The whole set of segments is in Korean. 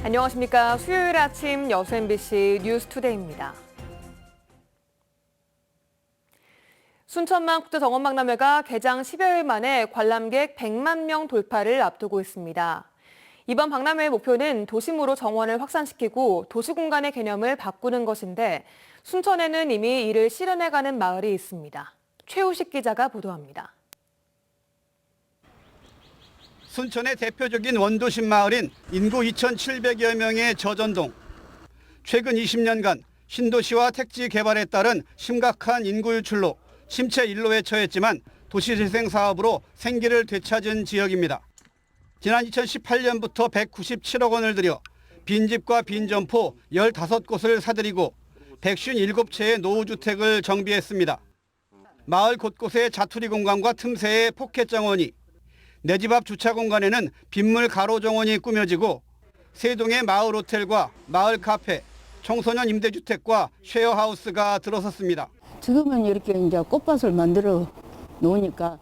안녕하십니까. 수요일 아침 여수 MBC 뉴스투데이입니다. 순천만 국제정원박람회가 개장 10여일 만에 관람객 100만 명 돌파를 앞두고 있습니다. 이번 박람회의 목표는 도심으로 정원을 확산시키고 도시공간의 개념을 바꾸는 것인데 순천에는 이미 이를 실현해가는 마을이 있습니다. 최우식 기자가 보도합니다. 순천의 대표적인 원도심 마을인 인구 2,700여 명의 저전동. 최근 20년간 신도시와 택지 개발에 따른 심각한 인구 유출로 침체 일로에 처했지만 도시재생 사업으로 생기를 되찾은 지역입니다. 지난 2018년부터 197억 원을 들여 빈집과 빈점포 15곳을 사들이고 157채의 노후주택을 정비했습니다. 마을 곳곳에 자투리 공간과 틈새에 포켓 정원이, 내 집 앞 주차 공간에는 빗물 가로 정원이 꾸며지고 세동의 마을 호텔과 마을 카페, 청소년 임대주택과 쉐어하우스가 들어섰습니다. 지금은 이렇게 이제 꽃밭을 만들어 놓으니까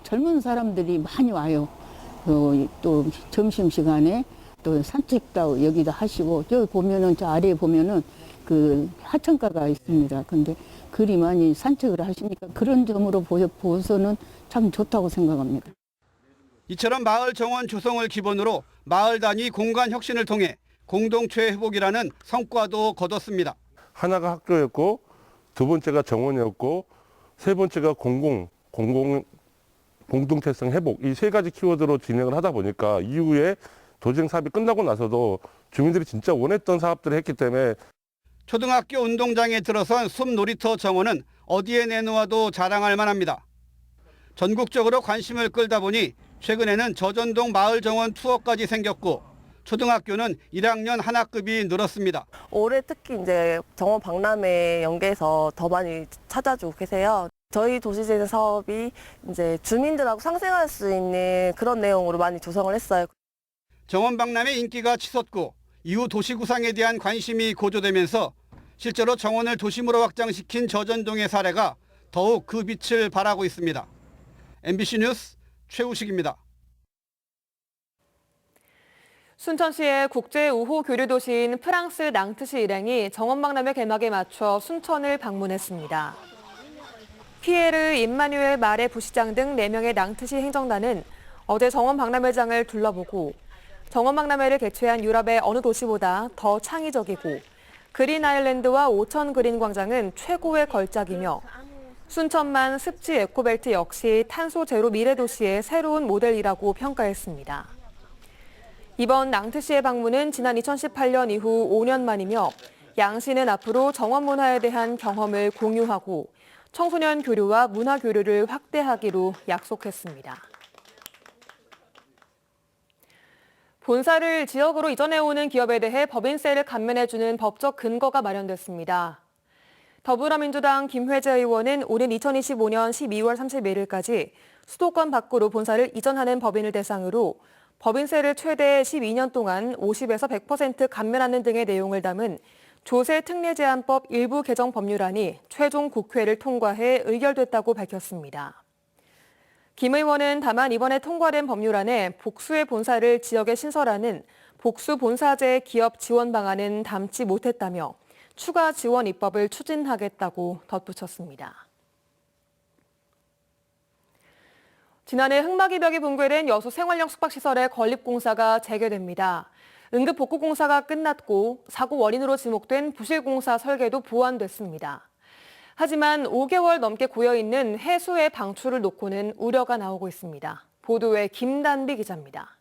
젊은 사람들이 많이 와요. 또 점심시간에 또 산책도 여기도 하시고, 저 보면은, 저 아래에 보면은 그 하천가가 있습니다. 근데 그리 많이 산책을 하시니까 그런 점으로 보서는 참 좋다고 생각합니다. 이처럼 마을 정원 조성을 기본으로 마을 단위 공간 혁신을 통해 공동체 회복이라는 성과도 거뒀습니다. 하나가 학교였고, 두 번째가 정원이었고, 세 번째가 공동체성 회복, 이 세 가지 키워드로 진행을 하다 보니까 이후에 도시재생 사업이 끝나고 나서도 주민들이 진짜 원했던 사업들을 했기 때문에. 초등학교 운동장에 들어선 숲 놀이터 정원은 어디에 내놓아도 자랑할 만합니다. 전국적으로 관심을 끌다 보니 최근에는 저전동 마을 정원 투어까지 생겼고 초등학교는 1학년 한 학급이 늘었습니다. 올해 특히 이제 정원 박람회 연계해서 더 많이 찾아주고 계세요. 저희 도시재생 사업이 이제 주민들하고 상생할 수 있는 그런 내용으로 많이 조성을 했어요. 정원 박람회 인기가 치솟고 이후 도시 구상에 대한 관심이 고조되면서 실제로 정원을 도심으로 확장시킨 저전동의 사례가 더욱 그 빛을 발하고 있습니다. MBC 뉴스 최우식입니다. 순천시의 국제 우호 교류 도시인 프랑스 낭트시 일행이 정원박람회 개막에 맞춰 순천을 방문했습니다. 피에르 임마뉴엘 마레 부시장 등 4명의 낭트시 행정단은 어제 정원박람회장을 둘러보고 정원박람회를 개최한 유럽의 어느 도시보다 더 창의적이고 그린 아일랜드와 오천 그린 광장은 최고의 걸작이며 순천만 습지 에코벨트 역시 탄소 제로 미래 도시의 새로운 모델이라고 평가했습니다. 이번 낭트시의 방문은 지난 2018년 이후 5년 만이며 양 씨는 앞으로 정원 문화에 대한 경험을 공유하고 청소년 교류와 문화 교류를 확대하기로 약속했습니다. 본사를 지역으로 이전해오는 기업에 대해 법인세를 감면해주는 법적 근거가 마련됐습니다. 더불어민주당 김회재 의원은 오는 2025년 12월 31일까지 수도권 밖으로 본사를 이전하는 법인을 대상으로 법인세를 최대 12년 동안 50에서 100% 감면하는 등의 내용을 담은 조세특례제한법 일부 개정 법률안이 최종 국회를 통과해 의결됐다고 밝혔습니다. 김 의원은 다만 이번에 통과된 법률안에 복수의 본사를 지역에 신설하는 복수본사제 기업 지원 방안은 담지 못했다며 추가 지원 입법을 추진하겠다고 덧붙였습니다. 지난해 흑마기벽이 붕괴된 여수 생활형 숙박시설의 건립공사가 재개됩니다. 응급복구공사가 끝났고 사고 원인으로 지목된 부실공사 설계도 보완됐습니다. 하지만 5개월 넘게 고여있는 해수의 방출을 놓고는 우려가 나오고 있습니다. 보도에 김단비 기자입니다.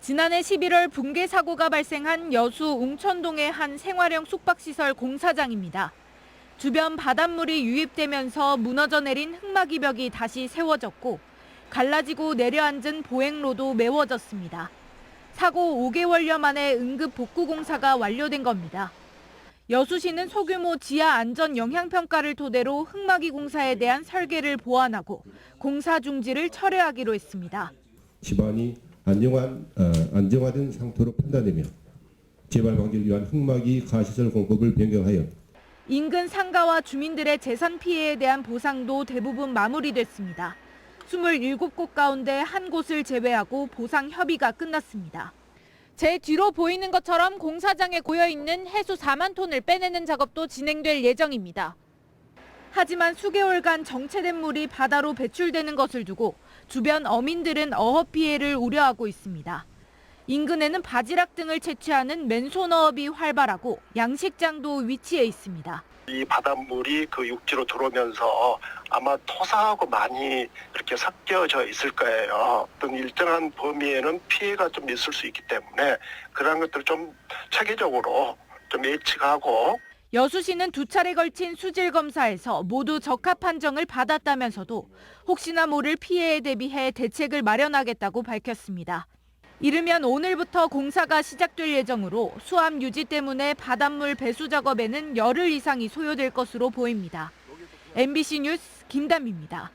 지난해 11월 붕괴 사고가 발생한 여수 웅천동의 한 생활형 숙박시설 공사장입니다. 주변 바닷물이 유입되면서 무너져 내린 흑마기벽이 다시 세워졌고 갈라지고 내려앉은 보행로도 메워졌습니다. 사고 5개월여 만에 응급 복구 공사가 완료된 겁니다. 여수시는 소규모 지하 안전 영향평가를 토대로 흑마기 공사에 대한 설계를 보완하고 공사 중지를 철회하기로 했습니다. 집안이 안정화된 상태로 판단되며 재발 방지를 위한 흑마기 가시설 공법을 변경하여 인근 상가와 주민들의 재산 피해에 대한 보상도 대부분 마무리됐습니다. 27곳 가운데 한 곳을 제외하고 보상 협의가 끝났습니다. 제 뒤로 보이는 것처럼 공사장에 고여있는 해수 4만 톤을 빼내는 작업도 진행될 예정입니다. 하지만 수개월간 정체된 물이 바다로 배출되는 것을 두고 주변 어민들은 어업 피해를 우려하고 있습니다. 인근에는 바지락 등을 채취하는 맨손어업이 활발하고 양식장도 위치해 있습니다. 이 바닷물이 그 육지로 들어오면서 아마 토사하고 많이 이렇게 섞여져 있을 거예요. 어떤 일정한 범위에는 피해가 좀 있을 수 있기 때문에 그런 것들을 좀 체계적으로 좀 예측하고. 여수시는 2차례 걸친 수질 검사에서 모두 적합 판정을 받았다면서도 혹시나 모를 피해에 대비해 대책을 마련하겠다고 밝혔습니다. 이르면 오늘부터 공사가 시작될 예정으로 수압 유지 때문에 바닷물 배수 작업에는 열흘 이상이 소요될 것으로 보입니다. MBC 뉴스 김담비입니다.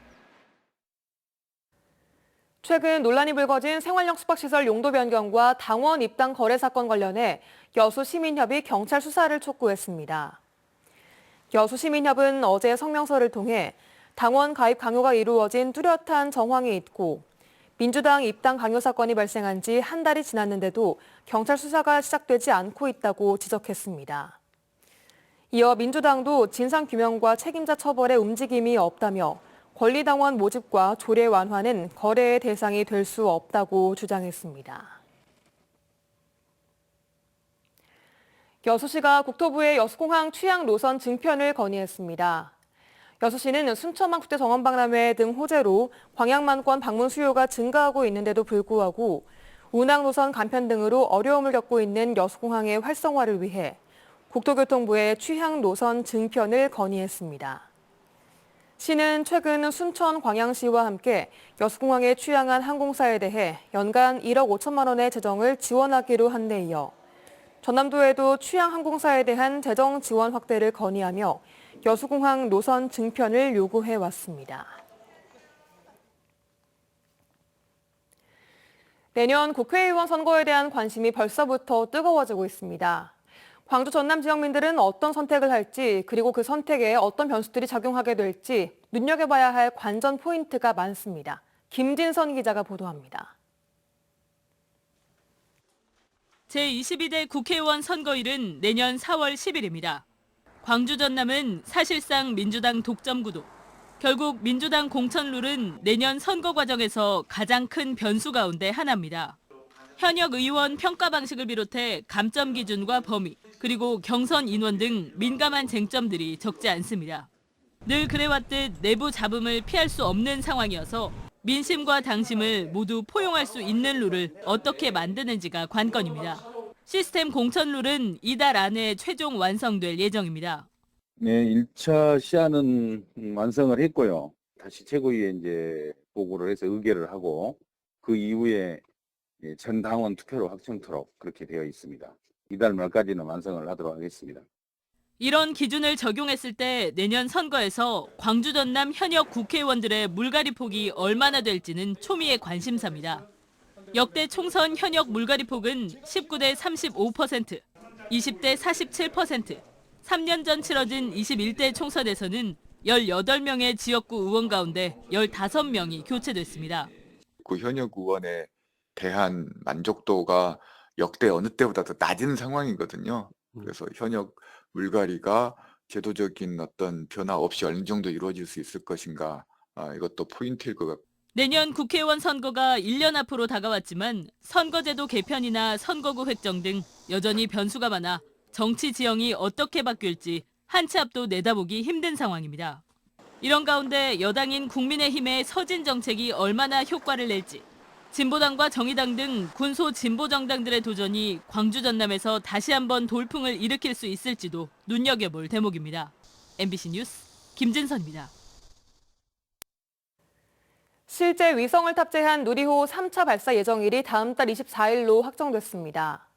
최근 논란이 불거진 생활형 숙박시설 용도 변경과 당원 입당 거래 사건 관련해 여수시민협이 경찰 수사를 촉구했습니다. 여수시민협은 어제 성명서를 통해 당원 가입 강요가 이루어진 뚜렷한 정황이 있고 민주당 입당 강요 사건이 발생한 지 한 달이 지났는데도 경찰 수사가 시작되지 않고 있다고 지적했습니다. 이어 민주당도 진상규명과 책임자 처벌에 움직임이 없다며 권리당원 모집과 조례 완화는 거래의 대상이 될 수 없다고 주장했습니다. 여수시가 국토부에 여수공항 취향 노선 증편을 건의했습니다. 여수시는 순천만 국제정원박람회 등 호재로 광양만권 방문 수요가 증가하고 있는데도 불구하고 운항 노선 간편 등으로 어려움을 겪고 있는 여수공항의 활성화를 위해 국토교통부에 취향 노선 증편을 건의했습니다. 시는 최근 순천 광양시와 함께 여수공항에 취향한 항공사에 대해 연간 1억 5천만 원의 재정을 지원하기로 한 데 이어 전남도에도 취향 항공사에 대한 재정 지원 확대를 건의하며 여수공항 노선 증편을 요구해왔습니다. 내년 국회의원 선거에 대한 관심이 벌써부터 뜨거워지고 있습니다. 광주 전남 지역민들은 어떤 선택을 할지 그리고 그 선택에 어떤 변수들이 작용하게 될지 눈여겨봐야 할 관전 포인트가 많습니다. 김진선 기자가 보도합니다. 제22대 국회의원 선거일은 내년 4월 10일입니다. 광주 전남은 사실상 민주당 독점 구도. 결국 민주당 공천 룰은 내년 선거 과정에서 가장 큰 변수 가운데 하나입니다. 현역 의원 평가 방식을 비롯해 감점 기준과 범위, 그리고 경선 인원 등 민감한 쟁점들이 적지 않습니다. 늘 그래왔듯 내부 잡음을 피할 수 없는 상황이어서 민심과 당심을 모두 포용할 수 있는 룰을 어떻게 만드는지가 관건입니다. 시스템 공천 룰은 이달 안에 최종 완성될 예정입니다. 네, 1차 시안은 완성을 했고요. 다시 최고위에 이제 보고를 해서 의결을 하고 그 이후에 전 당원 투표로 확정토록 그렇게 되어 있습니다. 이달 말까지는 완성을 하도록 하겠습니다. 이런 기준을 적용했을 때 내년 선거에서 광주 전남 현역 국회의원들의 물갈이 폭이 얼마나 될지는 초미의 관심사입니다. 역대 총선 현역 물갈이 폭은 19대 35%, 20대 47%, 3년 전 치러진 21대 총선에서는 18명의 지역구 의원 가운데 15명이 교체됐습니다. 그 현역 의원에 대한 만족도가 역대 어느 때보다 더 낮은 상황이거든요. 그래서 현역 물갈이가 제도적인 어떤 변화 없이 어느 정도 이루어질 수 있을 것인가, 이것도 포인트일 것 같습니다. 내년 국회의원 선거가 1년 앞으로 다가왔지만 선거제도 개편이나 선거구 획정 등 여전히 변수가 많아 정치 지형이 어떻게 바뀔지 한 치 앞도 내다보기 힘든 상황입니다. 이런 가운데 여당인 국민의힘의 서진 정책이 얼마나 효과를 낼지, 진보당과 정의당 등 군소 진보 정당들의 도전이 광주 전남에서 다시 한번 돌풍을 일으킬 수 있을지도 눈여겨볼 대목입니다. MBC 뉴스 김진선입니다. 실제 위성을 탑재한 누리호 3차 발사 예정일이 다음 달 24일로 확정됐습니다.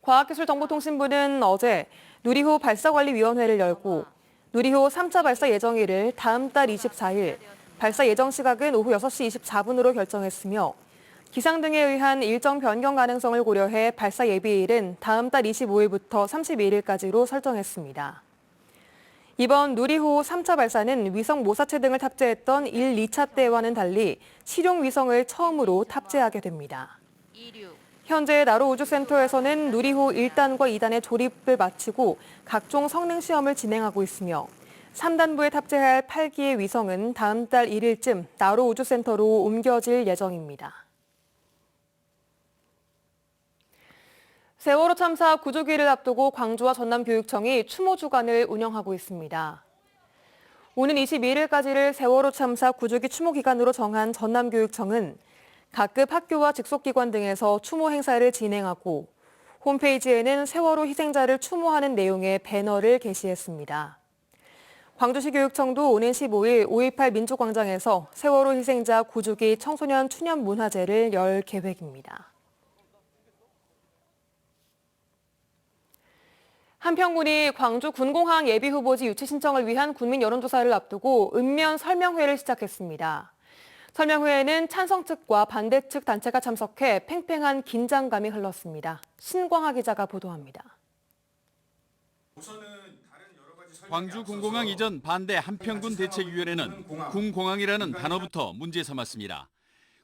과학기술정보통신부는 어제 누리호 발사관리위원회를 열고 누리호 3차 발사 예정일을 다음 달 24일, 발사 예정 시각은 오후 6시 24분으로 결정했으며 기상 등에 의한 일정 변경 가능성을 고려해 발사 예비일은 다음 달 25일부터 31일까지로 설정했습니다. 이번 누리호 3차 발사는 위성 모사체 등을 탑재했던 1, 2차 때와는 달리 실용 위성을 처음으로 탑재하게 됩니다. 현재 나로우주센터에서는 누리호 1단과 2단의 조립을 마치고 각종 성능 시험을 진행하고 있으며 3단부에 탑재할 8기의 위성은 다음 달 1일쯤 나로우주센터로 옮겨질 예정입니다. 세월호 참사 구조기를 앞두고 광주와 전남교육청이 추모 주간을 운영하고 있습니다. 오는 22일까지를 세월호 참사 구조기 추모 기간으로 정한 전남교육청은 각급 학교와 직속기관 등에서 추모 행사를 진행하고 홈페이지에는 세월호 희생자를 추모하는 내용의 배너를 게시했습니다. 광주시 교육청도 오는 15일 5.18 민주광장에서 세월호 희생자 구조기 청소년 추념 문화제를 열 계획입니다. 한평군이 광주 군공항 예비후보지 유치 신청을 위한 국민 여론조사를 앞두고 읍면 설명회를 시작했습니다. 설명회에는 찬성 측과 반대 측 단체가 참석해 팽팽한 긴장감이 흘렀습니다. 신광하 기자가 보도합니다. 광주 군공항 이전 반대 한평군 대책위원회는 군공항이라는 단어부터 문제 삼았습니다.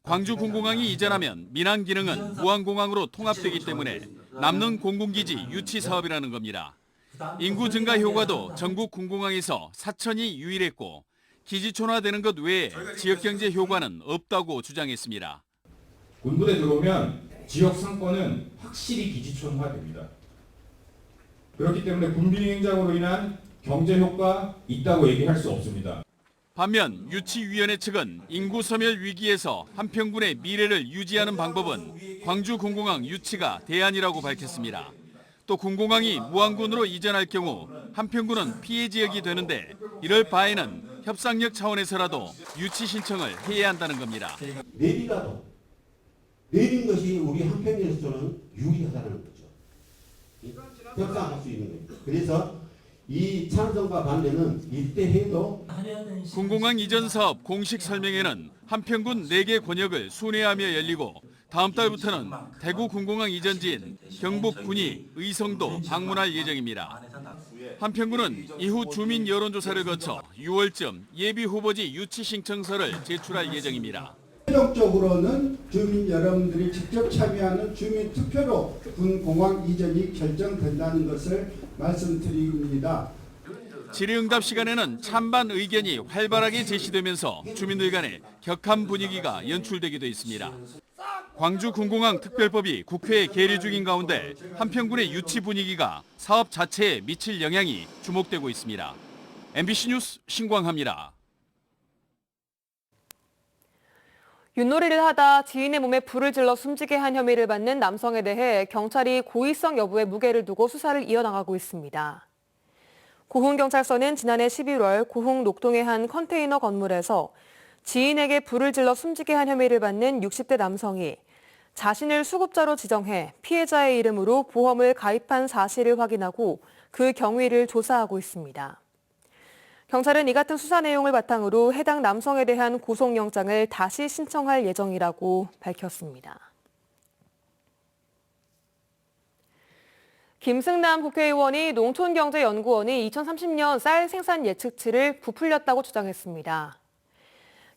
광주 군공항이 이전하면 민항 기능은 무항공항으로 통합되기 때문에 남는 공군기지 유치 사업이라는 겁니다. 인구 증가 효과도 전국 군공항에서 사천이 유일했고 기지촌화되는 것 외에 지역경제 효과는 없다고 주장했습니다. 군부대 들어오면 지역 상권은 확실히 기지촌화됩니다. 그렇기 때문에 군비리 행장으로 인한 경제 효과 있다고 얘기할 수 없습니다. 반면 유치위원회 측은 인구 소멸 위기에서 한평군의 미래를 유지하는 방법은 광주 군공항 유치가 대안이라고 밝혔습니다. 또 군공항이 무항군으로 이전할 경우 한평군은 피해 지역이 되는데 이럴 바에는 협상력 차원에서라도 유치 신청을 해야 한다는 겁니다. 내리라도 내린 것이 우리 한평에서는 유리하다는 거죠. 협상할 수 있는 거예요. 그래서 이 찬성과 반대는 이때 해도 군공항 이전 사업 공식 설명회는 한평군 4개 권역을 순회하며 열리고 다음 달부터는 대구 군공항 이전지인 경북 군위, 의성도 방문할 예정입니다. 한평군은 이후 주민 여론조사를 거쳐 6월쯤 예비 후보지 유치 신청서를 제출할 예정입니다. 최종적으로는 주민 여러분들이 직접 참여하는 주민 투표로 군공항 이전이 결정된다는 것을 말씀드립니다. 질의응답 시간에는 찬반 의견이 활발하게 제시되면서 주민들 간의 격한 분위기가 연출되기도 했습니다. 광주 군공항 특별법이 국회에 계류 중인 가운데 한평군의 유치 분위기가 사업 자체에 미칠 영향이 주목되고 있습니다. MBC 뉴스 신광하입니다. 윷놀이를 하다 지인의 몸에 불을 질러 숨지게 한 혐의를 받는 남성에 대해 경찰이 고의성 여부에 무게를 두고 수사를 이어나가고 있습니다. 고흥경찰서는 지난해 11월 고흥 녹동의 한 컨테이너 건물에서 지인에게 불을 질러 숨지게 한 혐의를 받는 60대 남성이 자신을 수급자로 지정해 피해자의 이름으로 보험을 가입한 사실을 확인하고 그 경위를 조사하고 있습니다. 경찰은 이 같은 수사 내용을 바탕으로 해당 남성에 대한 구속영장을 다시 신청할 예정이라고 밝혔습니다. 김승남 국회의원이 농촌경제연구원이 2030년 쌀 생산 예측치를 부풀렸다고 주장했습니다.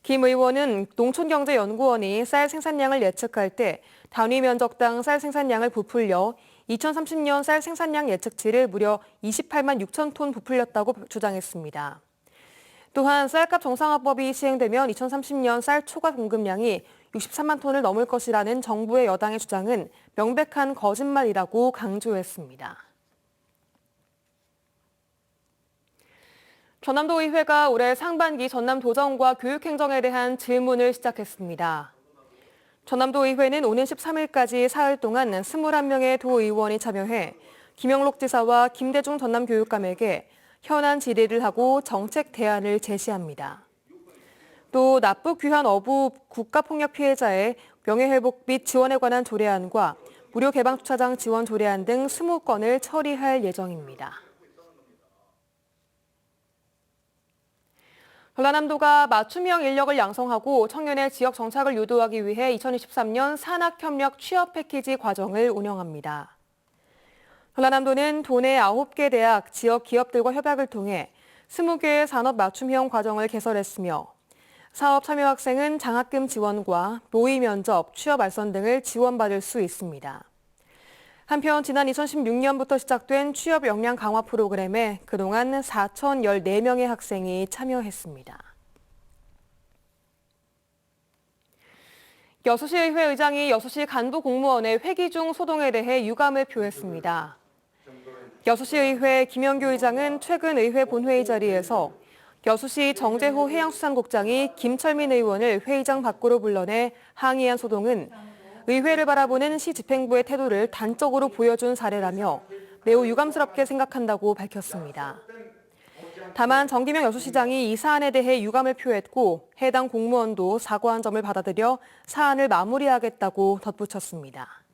김 의원은 농촌경제연구원이 쌀 생산량을 예측할 때 단위 면적당 쌀 생산량을 부풀려 2030년 쌀 생산량 예측치를 무려 28만 6천 톤 부풀렸다고 주장했습니다. 또한 쌀값 정상화법이 시행되면 2030년 쌀 초과 공급량이 63만 톤을 넘을 것이라는 정부의 여당의 주장은 명백한 거짓말이라고 강조했습니다. 전남도의회가 올해 상반기 전남도정과 교육행정에 대한 질문을 시작했습니다. 전남도의회는 오는 13일까지 사흘 동안 21명의 도의원이 참여해 김영록 지사와 김대중 전남교육감에게 현안 질의를 하고 정책 대안을 제시합니다. 또 납북 귀환 어부 국가폭력 피해자의 명예회복 및 지원에 관한 조례안과 무료 개방주차장 지원 조례안 등 20건을 처리할 예정입니다. 전라남도가 맞춤형 인력을 양성하고 청년의 지역 정착을 유도하기 위해 2023년 산학협력 취업 패키지 과정을 운영합니다. 전라남도는 도내 9개 대학, 지역 기업들과 협약을 통해 20개의 산업 맞춤형 과정을 개설했으며 사업 참여 학생은 장학금 지원과 모의 면접, 취업 알선 등을 지원받을 수 있습니다. 한편 지난 2016년부터 시작된 취업 역량 강화 프로그램에 그동안 4,014명의 학생이 참여했습니다. 여수시의회 의장이 여수시 간부 공무원의 회기 중 소동에 대해 유감을 표했습니다. 여수시의회 김영규 의장은 최근 의회 본회의 자리에서 여수시 정재호 해양수산국장이 김철민 의원을 회의장 밖으로 불러내 항의한 소동은 의회를 바라보는 시 집행부의 태도를 단적으로 보여준 사례라며 매우 유감스럽게 생각한다고 밝혔습니다. 다만 정기명 여수시장이 이 사안에 대해 유감을 표했고 해당 공무원도 사과한 점을 받아들여 사안을 마무리하겠다고 덧붙였습니다.